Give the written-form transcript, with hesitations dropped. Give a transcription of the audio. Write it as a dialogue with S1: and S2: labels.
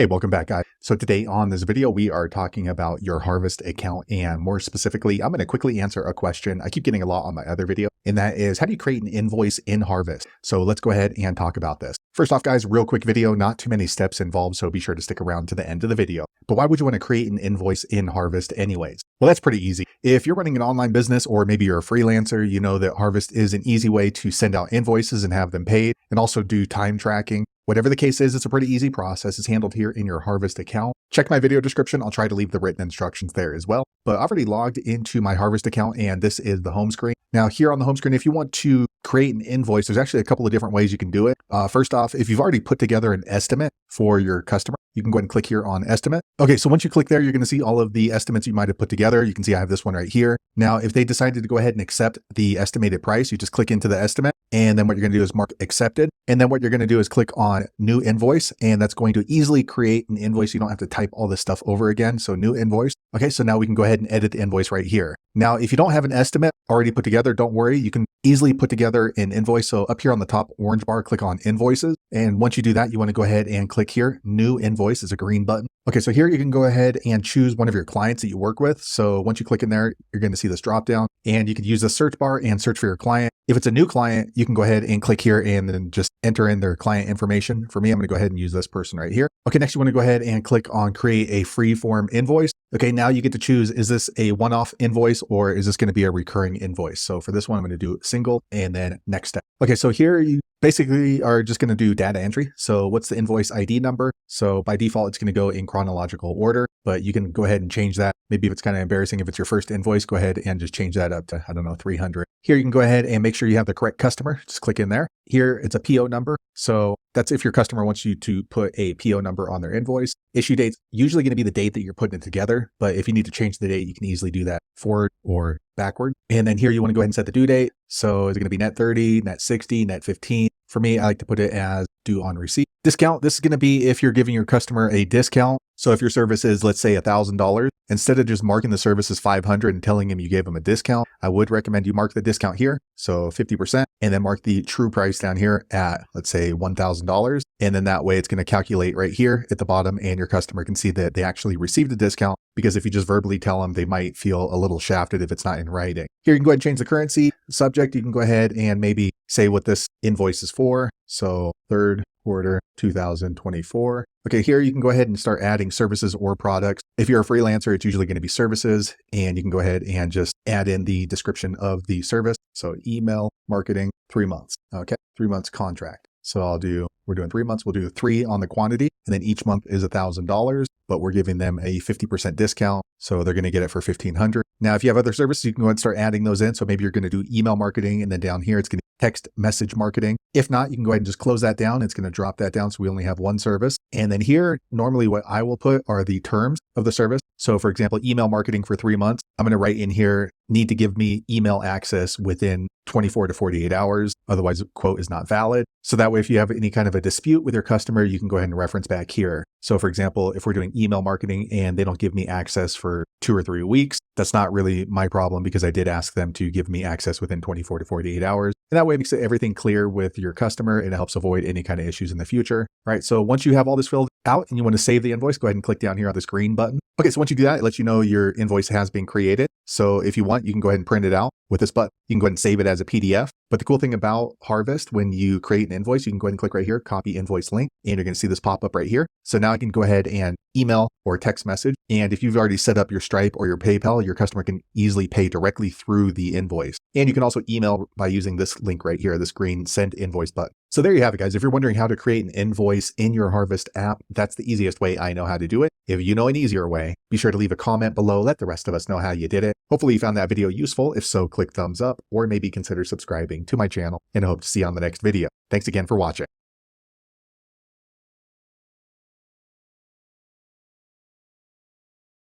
S1: Hey, welcome back, guys. So today on this video, we are talking about your Harvest account, and more specifically, I'm going to quickly answer a question I keep getting a lot on my other video, and that is, how do you create an invoice in Harvest? So let's go ahead and talk about this. First off, guys, real quick video, not too many steps involved, so be sure to stick around to the end of the video. But why would you want to create an invoice in Harvest anyways? Well, that's pretty easy. If you're running an online business, or maybe you're a freelancer, you know that Harvest is an easy way to send out invoices and have them paid, and also do time tracking. Whatever the case is, it's a pretty easy process. It's handled here in your Harvest account. Check my video description. I'll try to leave the written instructions there as well. But I've already logged into my Harvest account, and this is the home screen. Now here on the home screen, if you want to create an invoice, there's actually a couple of different ways you can do it. First off, if you've already put together an estimate for your customer, you can go ahead and click here on estimate. Okay, so once you click there, you're going to see all of the estimates you might have put together. You can see I have this one right here. Now, if they decided to go ahead and accept the estimated price, you just click into the estimate, and then what you're going to do is mark accepted. And then what you're going to do is click on new invoice, and that's going to easily create an invoice. You don't have to type all this stuff over again. So new invoice. Okay, so now we can go ahead and edit the invoice right here. Now, if you don't have an estimate already put together, don't worry. You can easily put together an invoice. So up here on the top orange bar, click on invoices. And once you do that, you want to go ahead and click here, new invoice is a green button. Okay, so here you can go ahead and choose one of your clients that you work with. So once you click in there, you're going to see this drop down, and you can use the search bar and search for your client. If it's a new client, you can go ahead and click here and then just enter in their client information. For me, I'm going to go ahead and use this person right here. Okay, next you want to go ahead and click on create a free form invoice. Okay, now you get to choose, is this a one-off invoice or is this going to be a recurring invoice? So for this one, I'm going to do single and then next step. Okay, so here you basically are just going to do data entry. So what's the invoice ID number? So by default, it's going to go in chronological order, but you can go ahead and change that. Maybe if it's kind of embarrassing, if it's your first invoice, go ahead and just change that up to, I don't know, 300. Here you can go ahead and make sure you have the correct customer. Just click in there. Here it's a PO number. So that's if your customer wants you to put a PO number on their invoice. Issue date's usually going to be the date that you're putting it together, but if you need to change the date, you can easily do that forward or backward. And then here you want to go ahead and set the due date. So is it going to be net 30, net 60, net 15? For me, I like to put it as due on receipt. Discount, this is going to be if you're giving your customer a discount. So if your service is, let's say, $1,000, instead of just marking the service as 500 and telling him you gave him a discount, I would recommend you mark the discount here, so 50%, and then mark the true price down here at, let's say, $1,000. And then that way it's going to calculate right here at the bottom, and your customer can see that they actually received a discount, because if you just verbally tell them, they might feel a little shafted if it's not in writing. Here you can go ahead and change the currency. Subject, you can go ahead and maybe say what this invoice is for. So third quarter 2024. Okay, here you can go ahead and start adding services or products. If you're a freelancer, it's usually going to be services, and you can go ahead and just add in the description of the service. So email marketing, 3 months. Okay, 3 months contract. So we're doing 3 months. We'll do 3 on the quantity, and then each month is $1,000, but we're giving them a 50% discount. So they're going to get it for $1,500. Now, if you have other services, you can go ahead and start adding those in. So maybe you're going to do email marketing, and then down here, it's going to be text message marketing. If not, you can go ahead and just close that down. It's going to drop that down. So we only have one service. And then here, normally what I will put are the terms of the service. So for example, email marketing for 3 months, I'm going to write in here, need to give me email access within 24 to 48 hours. Otherwise, the quote is not valid. So that way, if you have any kind of a dispute with your customer, you can go ahead and reference back here. So for example, if we're doing email marketing and they don't give me access for 2 or 3 weeks, that's not really my problem, because I did ask them to give me access within 24 to 48 hours. And that way it makes everything clear with your customer, and it helps avoid any kind of issues in the future. All right, so once you have all this filled out and you want to save the invoice, go ahead and click down here on this green button. Okay, so once you do that, it lets you know your invoice has been created. So if you want, you can go ahead and print it out with this button. You can go ahead and save it as a PDF. But the cool thing about Harvest, when you create an invoice, you can go ahead and click right here, copy invoice link, and you're going to see this pop up right here. So now I can go ahead and email or text message. And if you've already set up your Stripe or your PayPal, your customer can easily pay directly through the invoice. And you can also email by using this link right here, this green send invoice button. So there you have it, guys. If you're wondering how to create an invoice in your Harvest app, that's the easiest way I know how to do it. If you know an easier way, be sure to leave a comment below. Let the rest of us know how you did it. Hopefully you found that video useful. If so, click thumbs up, or maybe consider subscribing to my channel, and I hope to see you on the next video. Thanks again for watching.